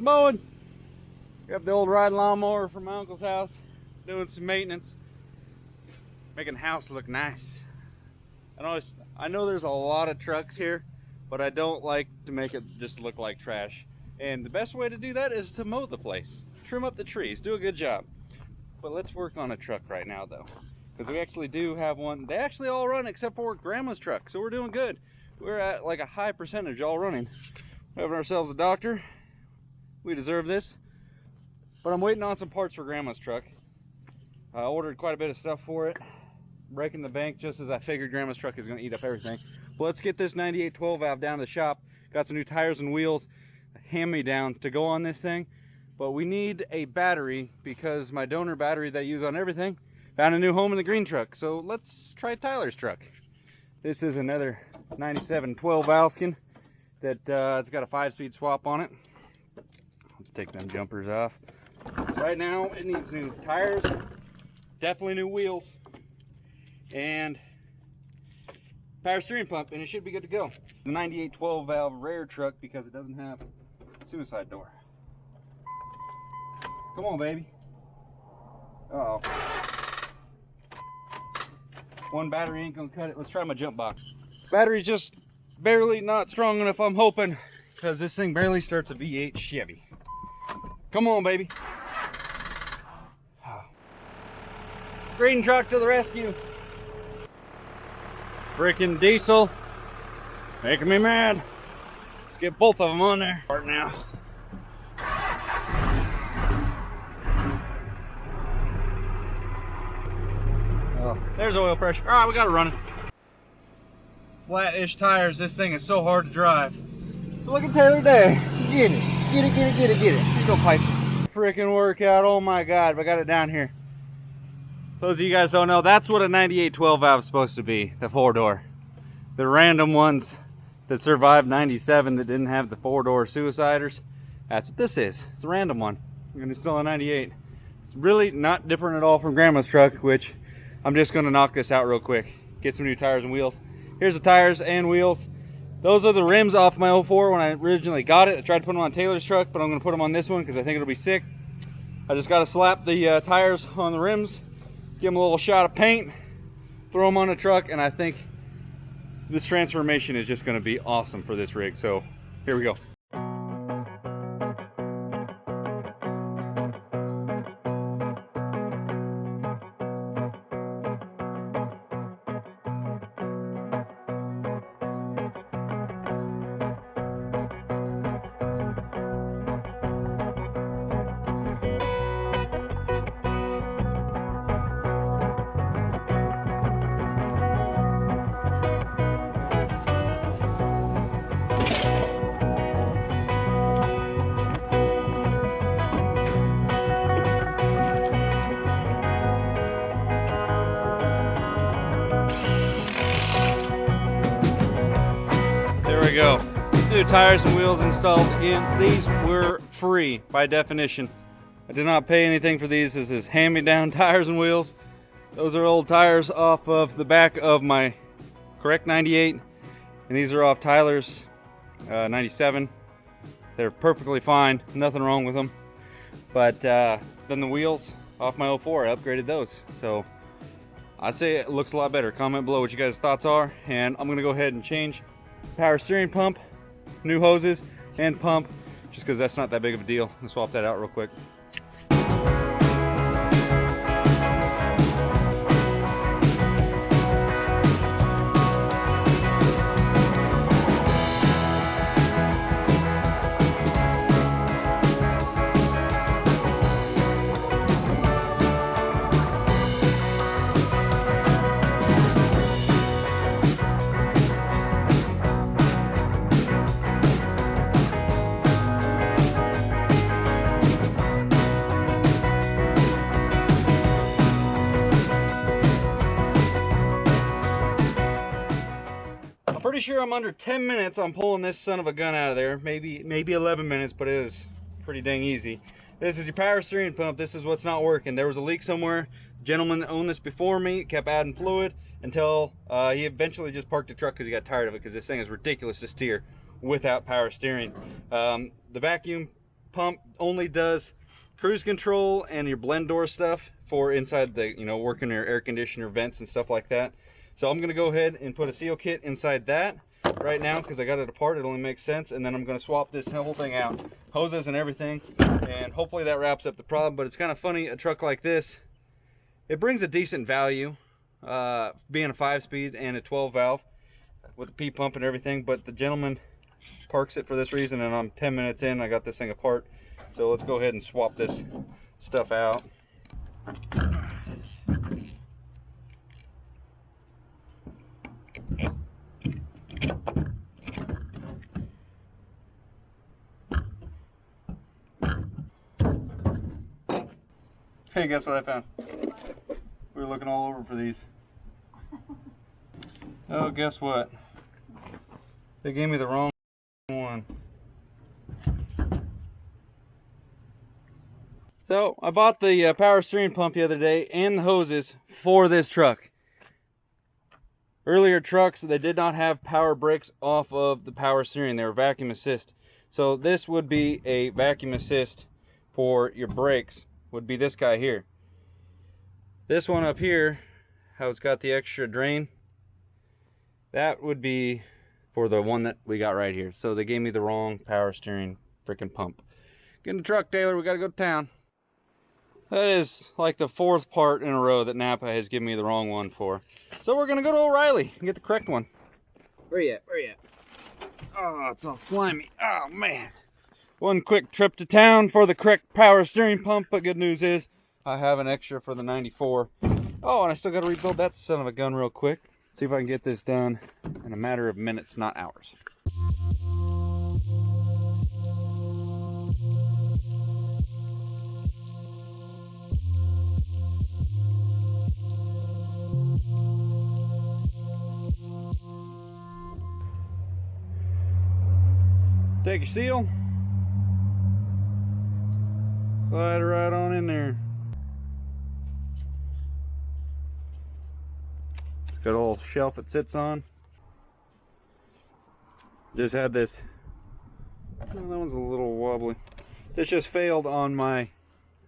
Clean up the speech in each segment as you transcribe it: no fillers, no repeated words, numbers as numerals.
mowing. Got the old riding lawnmower from my uncle's house, doing some maintenance, making the house look nice. I know there's a lot of trucks here, but I don't like to make it just look like trash. And the best way to do that is to mow the place, trim up the trees, do a good job. But let's work on a truck right now though, because we actually do have one. They actually all run except for Grandma's truck, so we're doing good. We're at like a high percentage all running. We're having ourselves a doctor. We deserve this. But I'm waiting on some parts for Grandma's truck. I ordered quite a bit of stuff for it. Breaking the bank just as I figured Grandma's truck is going to eat up everything. But let's get this 98 12 valve down to the shop. Got some new tires and wheels, hand-me-downs to go on this thing. But we need a battery because my donor battery that I use on everything found a new home in the green truck. So let's try Tyler's truck. This is another 97 12 Valskin that it's got a 5-speed swap on it. Let's take them jumpers off. So right now it needs new tires, definitely new wheels, and power steering pump, and it should be good to go. The 98 12 valve rare truck because it doesn't have suicide door. Come on, baby. Uh-oh. One battery ain't gonna cut it. Let's try my jump box. Battery's just barely not strong enough, I'm hoping, because this thing barely starts a V8 Chevy. Come on, baby. Green truck to the rescue. Freaking diesel. Making me mad. Let's get both of them on there. Start now. Oh, there's oil pressure. All right, we got it running. Flat-ish tires. This thing is so hard to drive. Look at Taylor Day. Get it. Get it, get it, get it, get it. Here go pipes. Freaking workout. Oh my God, I got it down here. Those of you guys don't know, that's what a 98 12 valve is supposed to be, the 4-door. The random ones that survived 97 that didn't have the 4-door suiciders, that's what this is. It's a random one. And it's still a 98. It's really not different at all from Grandma's truck, which I'm just gonna knock this out real quick. Get some new tires and wheels. Here's the tires and wheels. Those are the rims off my 04 when I originally got it. I tried to put them on Taylor's truck, but I'm gonna put them on this one because I think it'll be sick. I just gotta slap the tires on the rims, give them a little shot of paint, throw them on the truck, and I think this transformation is just going to be awesome for this rig. So here we go. Go. New tires and wheels installed again. These were free by definition. I did not pay anything for these. This is hand-me-down tires and wheels. Those are old tires off of the back of my correct 98, and these are off Tyler's 97. They're perfectly fine, nothing wrong with them. But then the wheels off my 04, I upgraded those. So I'd say it looks a lot better. Comment below what you guys' thoughts are, and I'm gonna go ahead and change power steering pump, new hoses, and pump, just because that's not that big of a deal. I'll swap that out real quick. Pretty sure I'm under 10 minutes on pulling this son of a gun out of there. Maybe 11 minutes, but it is pretty dang easy. This is your power steering pump. This is what's not working. There was a leak somewhere. The gentleman that owned this before me kept adding fluid until he eventually just parked the truck because he got tired of it, because this thing is ridiculous to steer without power steering. The vacuum pump only does cruise control and your blend door stuff for inside the, you know, working your air conditioner vents and stuff like that. So I'm gonna go ahead and put a seal kit inside that right now because I got it apart. It only makes sense. And then I'm gonna swap this whole thing out, hoses and everything, and hopefully that wraps up the problem. But it's kind of funny, a truck like this, it brings a decent value, being a 5-speed and a 12 valve with the P pump and everything. But the gentleman parks it for this reason, and I'm 10 minutes in, I got this thing apart. So let's go ahead and swap this stuff out. Hey, guess what I found? We were looking all over for these. Oh, guess what? They gave me the wrong one. So I bought the power steering pump the other day and the hoses for this truck. Earlier trucks, they did not have power brakes off of the power steering. They were vacuum assist. So this would be a vacuum assist for your brakes. Would be this guy here. This one up here, how it's got the extra drain, that would be for the one that we got right here. So they gave me the wrong power steering freaking pump. Get in the truck, Taylor, we gotta go to town. That is like the 4th part in a row that Napa has given me the wrong one for. So we're gonna go to O'Reilly and get the correct one. Where you at? Where you at? Oh, it's all slimy. Oh man. One quick trip to town for the correct power steering pump, but good news is I have an extra for the 94. Oh, and I still gotta rebuild that son of a gun real quick. See if I can get this done in a matter of minutes, not hours. Take your seal, slide it right on in there. Got a little shelf it sits on. Just had this, oh, that one's a little wobbly. This just failed on my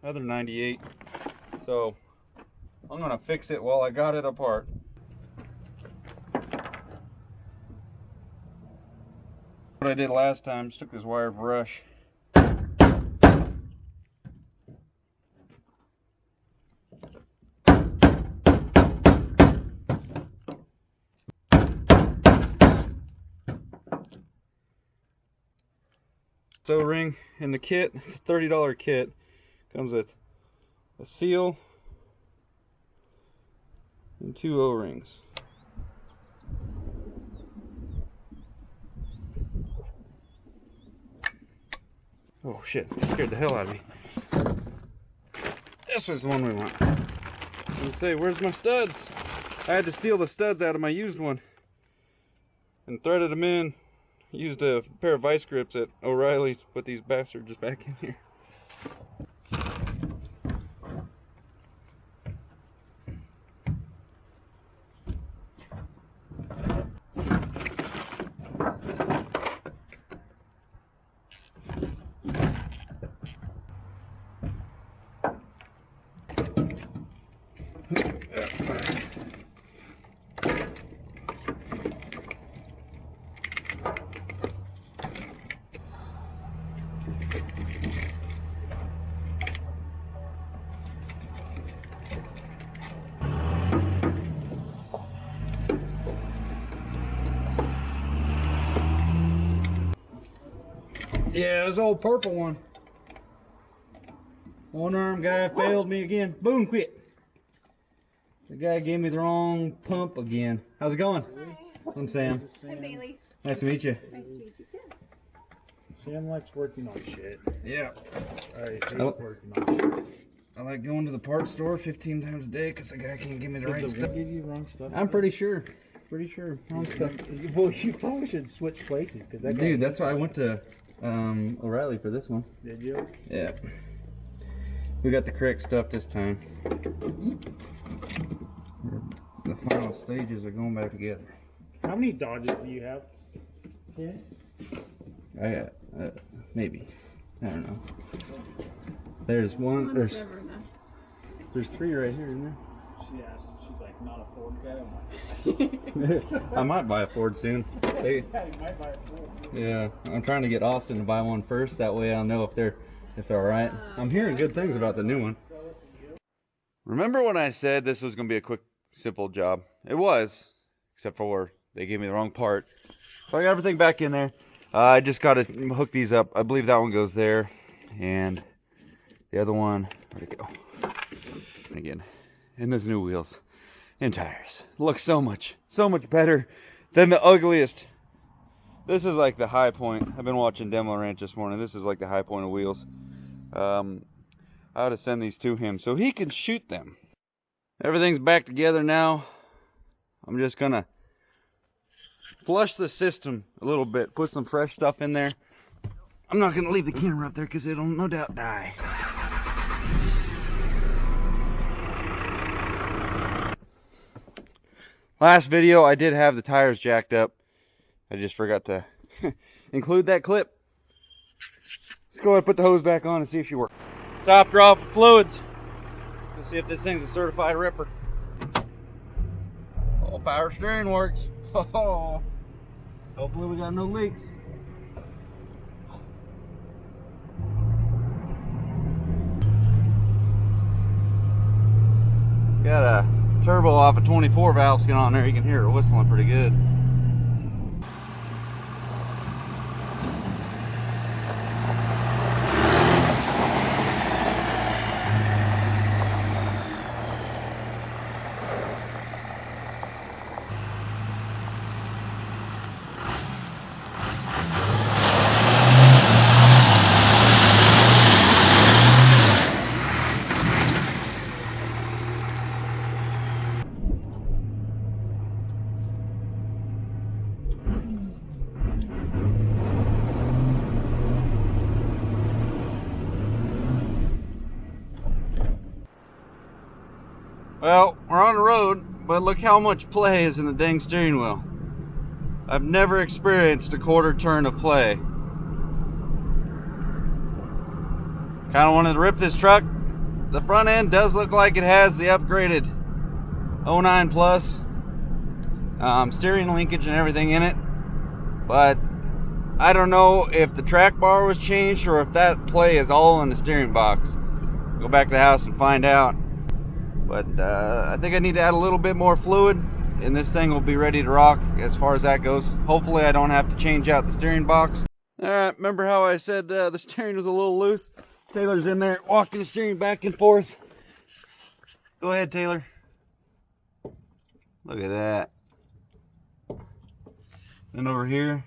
other 98. So I'm gonna fix it while I got it apart. What I did last time, just took this wire brush. O-ring in the kit. It's a $30 kit. Comes with a seal and 2 O-rings. Oh shit, that scared the hell out of me. This was the one we want. Let's say, where's my studs? I had to steal the studs out of my used one and threaded them in. Used a pair of vice grips at O'Reilly to put these bastards back in here. Yeah, this old purple one. One arm guy failed me again. Boom, quit. The guy gave me the wrong pump again. How's it going? Hi. I'm Sam. I'm Bailey. Nice to meet you. Nice to meet you too. Sam likes working on shit. Yeah. I hate working on shit. I like going to the parts store 15 times a day because the guy can't give me the right Did stuff. give you wrong stuff? I'm pretty sure. Pretty sure. Wrong stuff. Well, you probably should switch places because that guy. Dude, that's why I went to O'Reilly for this one. Did you? Yeah. We got the correct stuff this time. The final stages are going back together. How many Dodges do you have? 10. I got maybe. I don't know. There's one. One's There's never enough. there's 3 right here, isn't there? She asked. She's like, not a Ford guy. I'm I might buy a Ford soon. They, like, yeah, you might buy a Ford. yeah, I'm trying to get Austin to buy one first. That way I'll know if they're all right. I'm hearing good things about the new one. Remember when I said this was gonna be a quick, simple job? It was, except for they gave me the wrong part. So I got everything back in there. I just got to hook these up. I believe that one goes there, and the other one, where'd it go? And again, and those new wheels and tires look so much better than the ugliest. This is like the high point. I've been watching Demo Ranch this morning. This is like the high point of wheels. I ought to send these to him so he can shoot them. Everything's back together now. I'm just gonna flush the system a little bit, put some fresh stuff in there. I'm not gonna leave the camera up there because it'll no doubt die. Last video I did have the tires jacked up. I just forgot to include that clip. Let's go ahead and put the hose back on and see if she works. Top draw for fluids. Let's see if this thing's a certified ripper. Oh, power steering works. Oh, hopefully we got no leaks. Got a turbo off a 24 valve skin on there. You can hear it whistling pretty good. Well, we're on the road, but look how much play is in the dang steering wheel. I've never experienced a quarter turn of play. Kind of wanted to rip this truck. The front end does look like it has the upgraded 09 Plus steering linkage and everything in it, but I don't know if the track bar was changed or if that play is all in the steering box. Go back to the house and find out. But I think I need to add a little bit more fluid and this thing will be ready to rock as far as that goes. Hopefully I don't have to change out the steering box. Alright, remember how I said the steering was a little loose? Taylor's in there walking the steering back and forth. Go ahead, Taylor. Look at that. Then over here,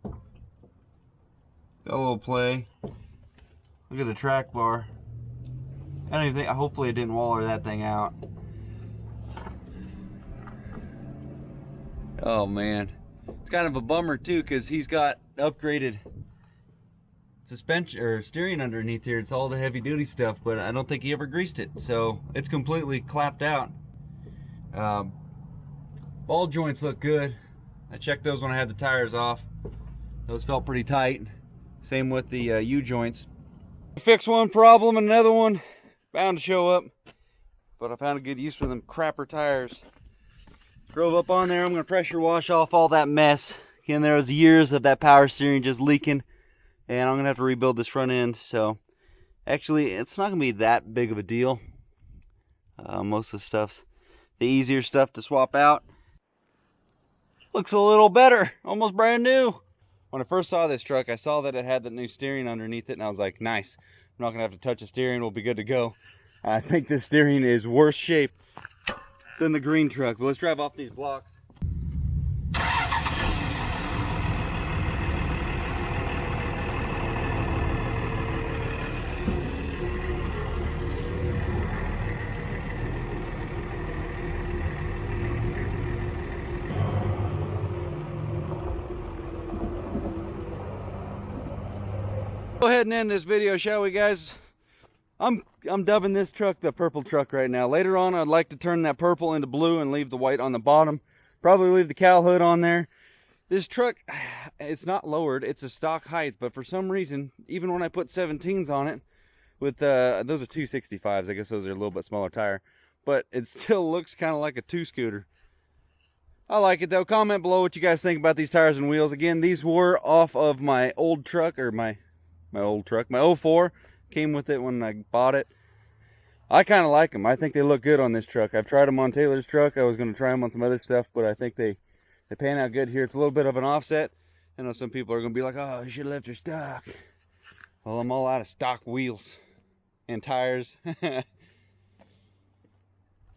got a little play. Look at the track bar. I don't even think, hopefully it didn't waller that thing out. Oh man. It's kind of a bummer too because he's got upgraded suspension or steering underneath here. It's all the heavy duty stuff, but I don't think he ever greased it. So it's completely clapped out. Ball joints look good. I checked those when I had the tires off. Those felt pretty tight. Same with the U-joints. Fix one problem and another one bound to show up, but I found a good use for them crapper tires. Drove up on there. I'm going to pressure wash off all that mess. Again, there was years of that power steering just leaking, and I'm going to have to rebuild this front end. So actually it's not going to be that big of a deal. Most of the stuff's the easier stuff to swap out. Looks a little better, almost brand new. When I first saw this truck, I saw that it had the new steering underneath it, and I was like, nice. I'm not gonna have to touch the steering, we'll be good to go. I think this steering is worse shape than the green truck, but let's drive off these blocks. Go ahead and end this video, shall we, guys? I'm dubbing this truck the purple truck right now. Later on, I'd like to turn that purple into blue and leave the white on the bottom. Probably leave the cowl hood on there. This truck, it's not lowered, it's a stock height, but for some reason, even when I put 17s on it, with those are 265s, I guess those are a little bit smaller tire, but it still looks kind of like a 2-scooter. I like it though. Comment below what you guys think about these tires and wheels. Again, these were off of my old truck, or my old truck, my 04, came with it when I bought it. I kind of like them. I think they look good on this truck. I've tried them on Taylor's truck. I was going to try them on some other stuff, but I think they pan out good here. It's a little bit of an offset. I know some people are going to be like, oh, you should have left your stock. Well, I'm all out of stock wheels and tires.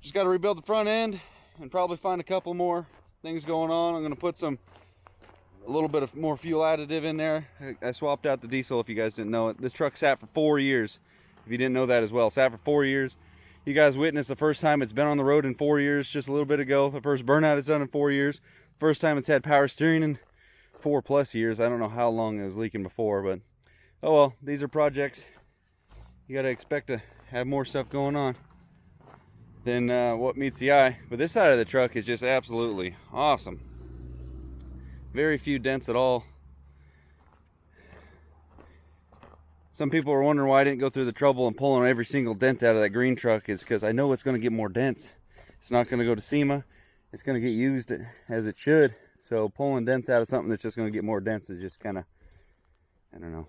Just got to rebuild the front end and probably find a couple more things going on. I'm going to put a little bit of more fuel additive in there. I swapped out the diesel, if you guys didn't know it. This truck sat for 4 years. If you didn't know that as well, sat for 4 years. You guys witnessed the first time it's been on the road in 4 years, just a little bit ago. The first burnout it's done in 4 years. First time it's had power steering in 4+ years. I don't know how long it was leaking before, but oh well, these are projects. You got to expect to have more stuff going on than what meets the eye. But this side of the truck is just absolutely awesome. Very few dents at all. Some people are wondering why I didn't go through the trouble and pulling every single dent out of that green truck. Is because I know it's going to get more dents. It's not going to go to SEMA. It's going to get used as it should. So pulling dents out of something that's just going to get more dents is just kind of, I don't know,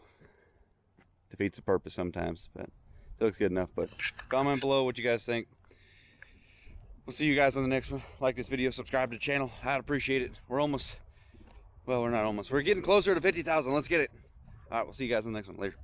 defeats the purpose sometimes. But it looks good enough. But comment below what you guys think. We'll see you guys on the next one. Like this video, subscribe to the channel. I'd appreciate it. We're almost, well, we're not almost. We're getting closer to 50,000. Let's get it. All right, we'll see you guys on the next one. Later.